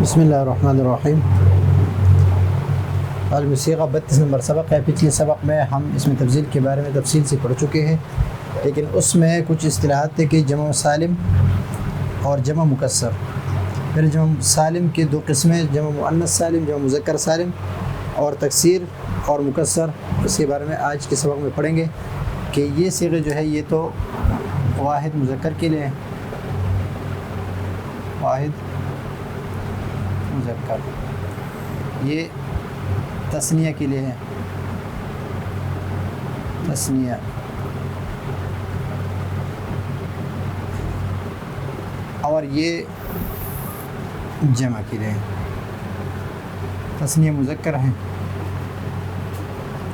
بسم اللہ الرحمن الرحیم۔ الموسیقہ 32 نمبر سبق ہے۔ پچھلے سبق میں ہم اس میں تفضیل کے بارے میں تفصیل سے پڑھ چکے ہیں، لیکن اس میں کچھ اصطلاحات تھے کہ جمع سالم اور جمع مکسر۔ پھر جمع سالم کی دو قسمیں، جمع مؤنث سالم، جمع مذکر سالم، اور تکسیر اور مکسر۔ اس کے بارے میں آج کے سبق میں پڑھیں گے کہ یہ صیغے جو ہے یہ تو واحد مذکر کے لیے ہے، واحد مذکر، یہ تثنیہ کے لیے ہے، تثنیہ، اور یہ جمع کے لیے ہے، تثنیہ مذکر ہے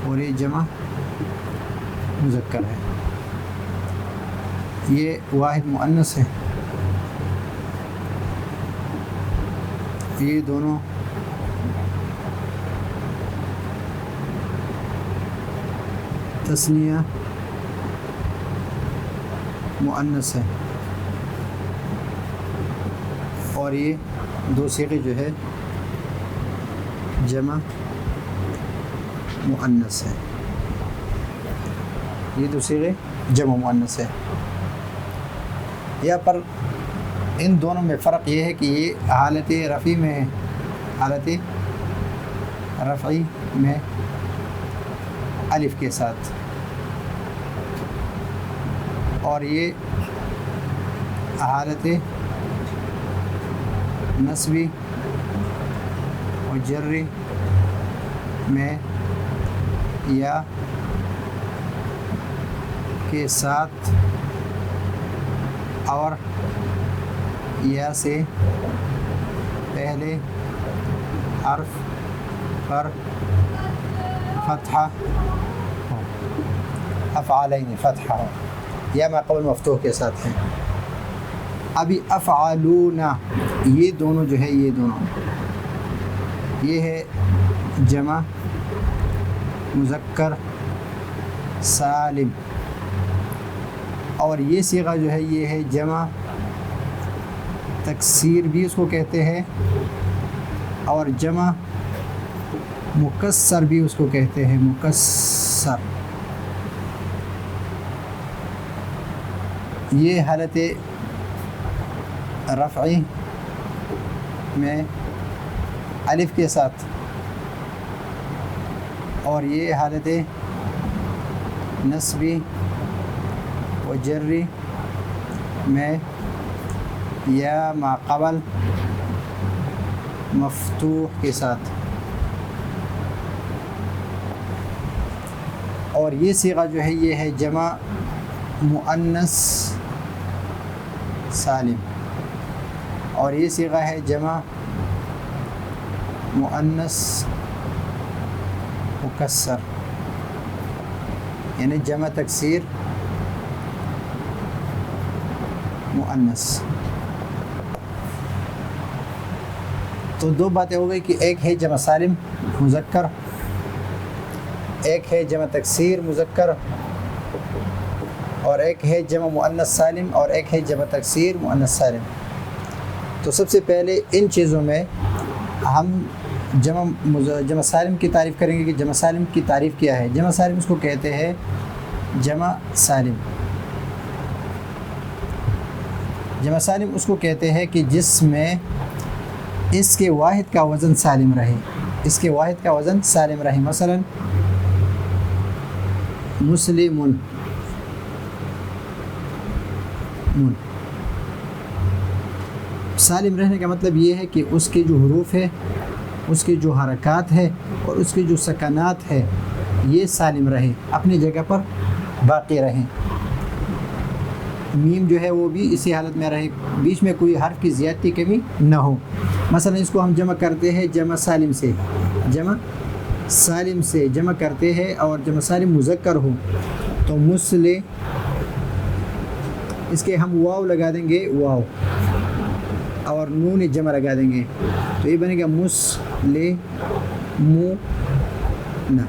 اور یہ جمع مذکر ہے، یہ واحد مؤنث ہے، یہ دونوں تثنیہ مؤنث ہے، اور یہ دو صیغے جو ہے جمع مؤنث ہے، یہ دو صیغے جمع مؤنث ہے۔ یہاں پر ان دونوں میں فرق یہ ہے کہ یہ حالت رفعی میں ہے، حالت رفعی میں الف کے ساتھ، اور یہ حالت نصبی و جری میں یا کے ساتھ اور یا سے پہلے حرف پر فتحہ ہو، افعالین فتحہ ہو، یا ما قبل مفتوح کے ساتھ ہے۔ ابھی افعالون، یہ دونوں جو ہے، یہ دونوں، یہ ہے جمع مذکر سالم، اور یہ صیغہ جو ہے یہ ہے جمع تکسیر بھی اس کو کہتے ہیں، اور جمع مکسر بھی اس کو کہتے ہیں، مکسر۔ یہ حالت رفعی میں الف کے ساتھ، اور یہ حالت نصبی و جری میں یا ما قبل مفتوح کے ساتھ، اور یہ صیغہ جو ہے یہ ہے جمع مؤنث سالم، اور یہ صیغہ ہے جمع مؤنث مکسر، یعنی جمع تکسیر مؤنث۔ تو دو باتیں ہو گئی کہ ایک ہے جمع سالم مذکر، ایک ہے جمع تکسیر مذکر، اور ایک ہے جمع مؤنث سالم، اور ایک ہے جمع تکسیر مؤنث سالم۔ تو سب سے پہلے ان چیزوں میں ہم جمع سالم کی تعریف کریں گے کہ جمع سالم کی تعریف کیا ہے۔ جمع سالم اس کو کہتے ہیں، جمع سالم، جمع سالم اس کو کہتے ہیں کہ جس میں اس کے واحد کا وزن سالم رہے، اس کے واحد کا وزن سالم رہے۔ مثلا مسلم، سالم رہنے کا مطلب یہ ہے کہ اس کے جو حروف ہے، اس کے جو حرکات ہے، اور اس کے جو سکنات ہے، یہ سالم رہے، اپنی جگہ پر باقی رہیں۔ میم جو ہے وہ بھی اسی حالت میں رہے، بیچ میں کوئی حرف کی زیادتی کمی نہ ہو۔ مثلا اس کو ہم جمع کرتے ہیں جمع سالم سے، جمع سالم سے جمع کرتے ہیں، اور جمع سالم مذکر ہو تو مسلے، اس کے ہم واو لگا دیں گے، واو، اور نون جمع لگا دیں گے، تو یہ بنے گا مسلے مو نہ،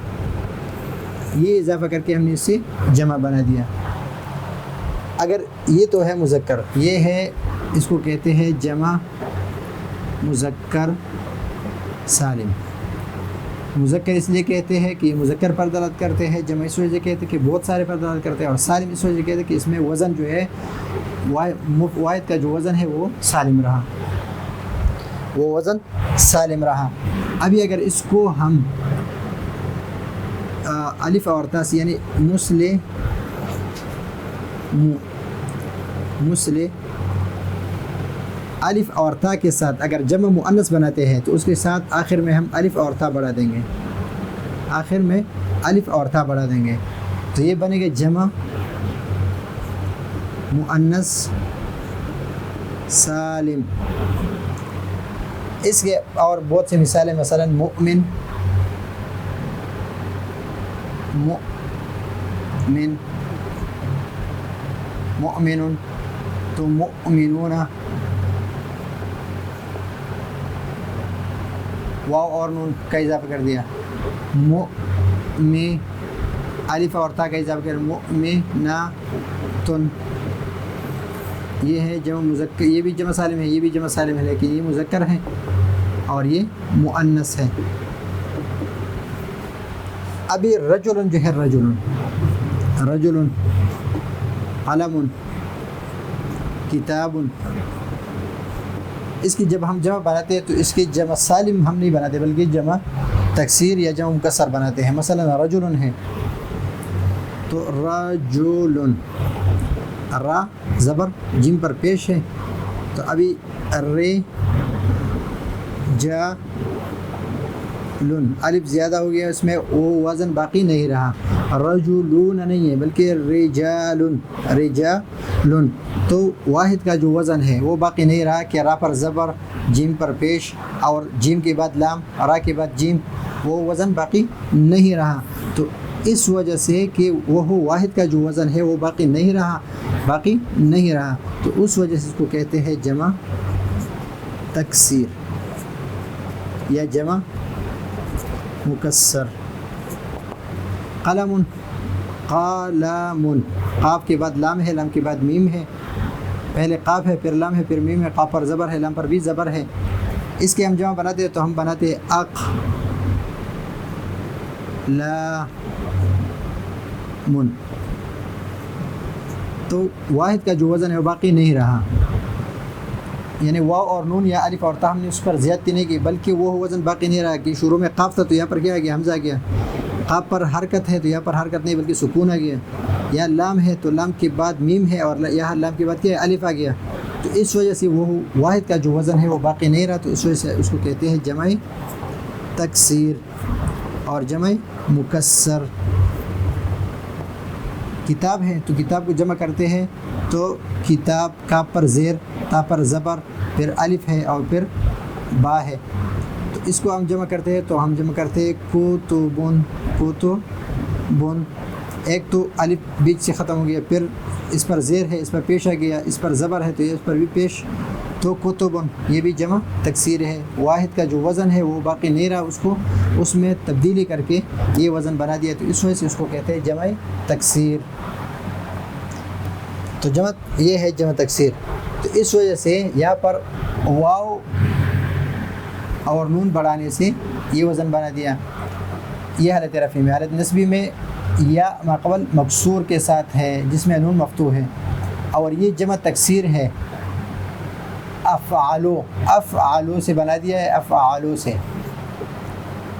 یہ اضافہ کر کے ہم نے اس سے جمع بنا دیا۔ اگر یہ تو ہے مذکر، یہ ہے اس کو کہتے ہیں جمع مذکر سالم. مذکر اس لیے کہتے ہیں کہ یہ مذکر پر دلالت کرتے ہیں، جمع اس وجہ سے کہتے ہیں کہ بہت سارے پر دلالت کرتے ہیں، اور سالم اس وجہ سے کہتے ہیں کہ اس میں وزن جو ہے واحد کا جو وزن ہے وہ سالم رہا، وہ وزن سالم رہا. ابھی اگر اس کو ہم الف اور تا سے یعنی مسلے الف اور تا کے ساتھ اگر جمع مؤنث بناتے ہیں تو اس کے ساتھ آخر میں ہم الف اور تا بڑھا دیں گے، آخر میں الف اور تا بڑھا دیں گے، تو یہ بنے گا جمع مؤنث سالم. اس کے اور بہت سی مثالیں، مثلا مؤمن مؤمن تو مؤمنون، واو اور نون کا اضافہ کر دیا، الف اور تا کا اضافہ کر مؤمناتن. یہ ہے جمع مذکر، یہ بھی جمع سالم ہے، یہ بھی جمع سالم ہے، لیکن یہ مذکر ہے اور یہ مؤنث ہے. ابھی رجل جو ہے، رجل قلم کتاب، اس کی جب ہم جمع بناتے ہیں تو اس کی جمع سالم ہم نہیں بناتے بلکہ جمع تکسیر یا جمع مکسر بناتے ہیں. مثلا رجل ہے تو رجل، را زبر جیم پر پیش ہے، تو ابھی رجالن الف زیادہ ہو گیا، اس میں وہ وزن باقی نہیں رہا، رجلون نہیں ہے بلکہ رجالن، تو واحد کا جو وزن ہے وہ باقی نہیں رہا کہ را پر زبر جیم پر پیش اور جیم کے بعد لام، را کے بعد جیم، وہ وزن باقی نہیں رہا. تو اس وجہ سے کہ وہ واحد کا جو وزن ہے وہ باقی نہیں رہا، تو اس وجہ سے اس کو کہتے ہیں جمع تکسیر یا جمع مکسر. قلم قاف کے بعد لام ہے، لام کے بعد میم ہے، پہلے قاف ہے پھر لام ہے پھر میم ہے، قاف پر زبر ہے لام پر بھی زبر ہے. اس کے ہم جمع بناتے ہیں تو ہم بناتے ہیں اقلام، تو واحد کا جو وزن ہے وہ باقی نہیں رہا، یعنی واو اور نون یا الف اور تا ہم نے اس پر زیادتی نہیں کی بلکہ وہ وزن باقی نہیں رہا کہ شروع میں قاف تھا تو یہاں پر کیا آ گیا، حمزہ آ گیا، قاف پر حرکت ہے تو یہاں پر حرکت نہیں بلکہ سکون آ گیا، یا لام ہے تو لام کے بعد میم ہے اور یہاں لام کے بعد کیا ہے، الف آ گیا. تو اس وجہ سے وہ واحد کا جو وزن ہے وہ باقی نہیں رہا، تو اس وجہ سے اس کو کہتے ہیں جمع تکسیر اور جمع مکسر. کتاب ہے تو کتاب کو جمع کرتے ہیں تو کتاب کاف پر زیر، تا پر زبر، پھر الف ہے اور پھر با ہے، تو اس کو ہم جمع کرتے ہیں تو ہم جمع کرتے ہیں کتبن، ایک تو الف بیچ سے ختم ہو گیا، پھر اس پر زیر ہے، اس پر پیش آ گیا، اس پر زبر ہے تو یہ اس پر بھی پیش، تو کتبن یہ بھی جمع تکسیر ہے. واحد کا جو وزن ہے وہ باقی نہیں رہا، اس میں تبدیلی کر کے یہ وزن بنا دیا، تو اس وجہ سے اس کو کہتے ہیں جمع تکسیر. تو جمع یہ ہے جمع تکسیر. تو اس وجہ سے یہاں پر واو اور نون بڑھانے سے یہ وزن بنا دیا. یہ حالت رفع میں. حالت نصبی میں یا ما قبل مکسور کے ساتھ ہے جس میں نون مفتوح ہے، اور یہ جمع تکسیر ہے. افعالو سے بنا دیا ہے، افعالو سے،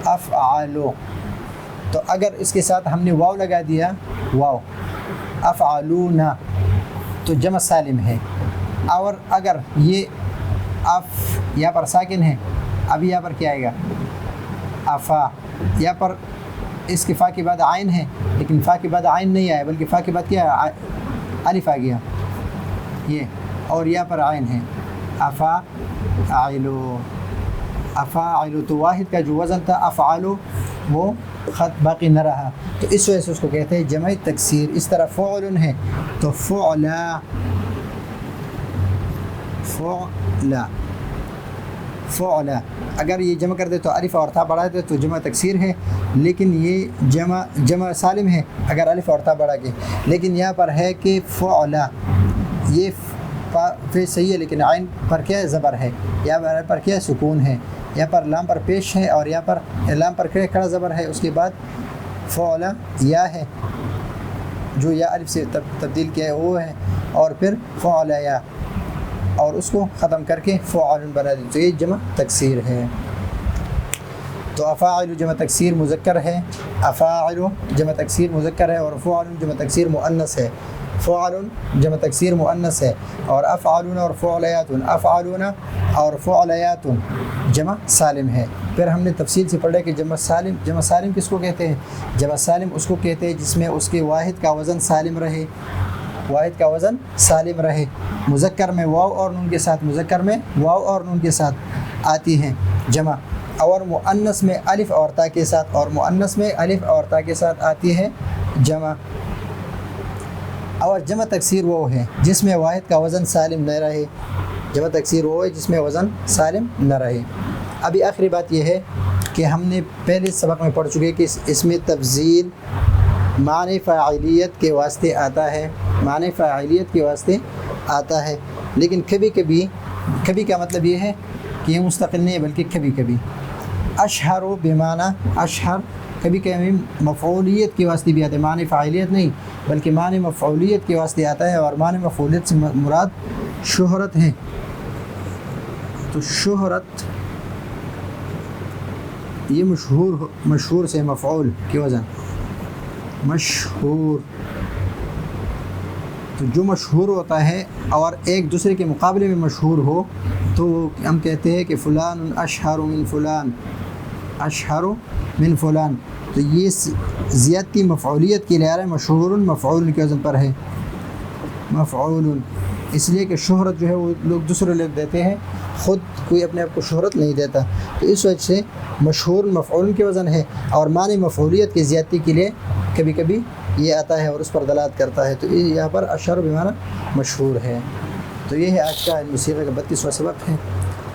افعالو. تو اگر اس کے ساتھ ہم نے واو لگا دیا، واو افعالونا، تو جمع سالم ہے. اور اگر یہ یہاں پر ساکن ہے، اب یہاں پر کیا آئے گا، افا. یہاں پر اس کے فا کے بعد عین ہے، لیکن فا کے بعد عین نہیں آیا بلکہ فا کے بعد کیا ہے، الف آ گیا یہ، اور یہاں پر عین ہے، افاعلو. تو واحد کا جو وزن تھا افعالو وہ خط باقی نہ رہا، تو اس وجہ سے اس کو کہتے ہیں جمع تکسیر. اس طرح فعل ہے تو فعلا، اگر یہ جمع کر دے تو الف اور تا بڑھا دے تو جمع تکسیر ہے، لیکن یہ جمع سالم ہے اگر الف اور تا بڑھا کے. لیکن یہاں پر ہے کہ فعلا، یہ فے صحیح ہے لیکن عین پر کیا ہے زبر ہے، یا پر کیا ہے سکون ہے، یا پر لام پر پیش ہے، اور یا پر لام پر کھڑا زبر ہے، اس کے بعد فعل یا ہے جو یا الف سے تبدیل کیا ہے وہ ہے، اور پھر فعل یا، اور اس کو ختم کر کے فعل بنا دی، تو یہ جمع تکسیر ہے۔ تو افاعل جمع تکسیر مذکر ہے، افاعل جمع تکسیر مذکر ہے، اور فعل جمع تکسیر مؤنث ہے، فعل جمع تکسیر مؤنث ہے، اور افعالون اور فعلیات، افعالون اور فعلیات جمع سالم ہے۔ پھر ہم نے تفصیل سے پڑھا کہ جمع سالم کس کو کہتے ہیں؟ جمع سالم اس کو کہتے ہیں جس میں اس کے واحد کا وزن سالم رہے، واحد کا وزن سالم رہے، مذکر میں واو اور نون کے ساتھ، مذکر میں واو اور نون کے ساتھ آتی ہیں جمع، اور مؤنث میں الف اور تا کے ساتھ، اور مؤنث میں الف اور تا کے ساتھ آتی ہے جمع۔ اور جمع تکسیر وہ ہے جس میں واحد کا وزن سالم نہ رہے، جمع تکسیر وہ ہے جس میں وزن سالم نہ رہے۔ ابھی آخری بات یہ ہے کہ ہم نے پہلے سبق میں پڑھ چکے کہ اس میں تفضیل معنی فاعلیت کے واسطے آتا ہے، معنی فاعلیت کے واسطے آتا ہے، لیکن کبھی کا مطلب یہ ہے کہ یہ مستقل نہیں ہے بلکہ کبھی کبھی۔ اشہر و بمعنی اشہر کبھی کبھی مفعولیت کے واسطے بھی آتا ہے، معنی فاعلیت نہیں بلکہ معنی مفعولیت کے واسطے آتا ہے، اور معنی مفعولیت سے مراد شہرت ہے۔ تو شہرت یہ مشہور سے مفعول کے وزن مشہور، تو جو مشہور ہوتا ہے اور ایک دوسرے کے مقابلے میں مشہور ہو تو ہم کہتے ہیں کہ فلان اشہر من فلان، اشہر من فلان، تو یہ زیادتی مفعولیت کے لیے آ رہا ہے، مشہور مفعول کے وزن پر ہے، مفعول، اس لیے کہ شہرت جو ہے وہ لوگ دوسرے لوگ دیتے ہیں، خود کوئی اپنے آپ کو شہرت نہیں دیتا، تو اس وجہ سے مشہور مفعول کے وزن ہے، اور معنی مفعولیت کی زیادتی کے لیے کبھی کبھی یہ آتا ہے اور اس پر دلالت کرتا ہے، تو یہاں پر اشہر بمعنی مشہور ہے۔ تو یہ ہے آج کا موسیقی کا 32واں سبق ہے،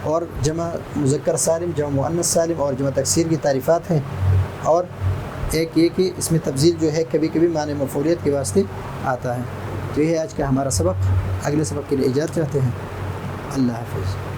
اور جمع مذکر سالم، جمع مؤنث سالم اور جمع تکسیر کی تعریفات ہیں، اور ایک یہ کہ اس میں تفضیل جو ہے کبھی کبھی معنی مفعولیت کے واسطے آتا ہے۔ تو یہ ہے آج کا ہمارا سبق، اگلے سبق کے لیے اجازت چاہتے ہیں، اللہ حافظ۔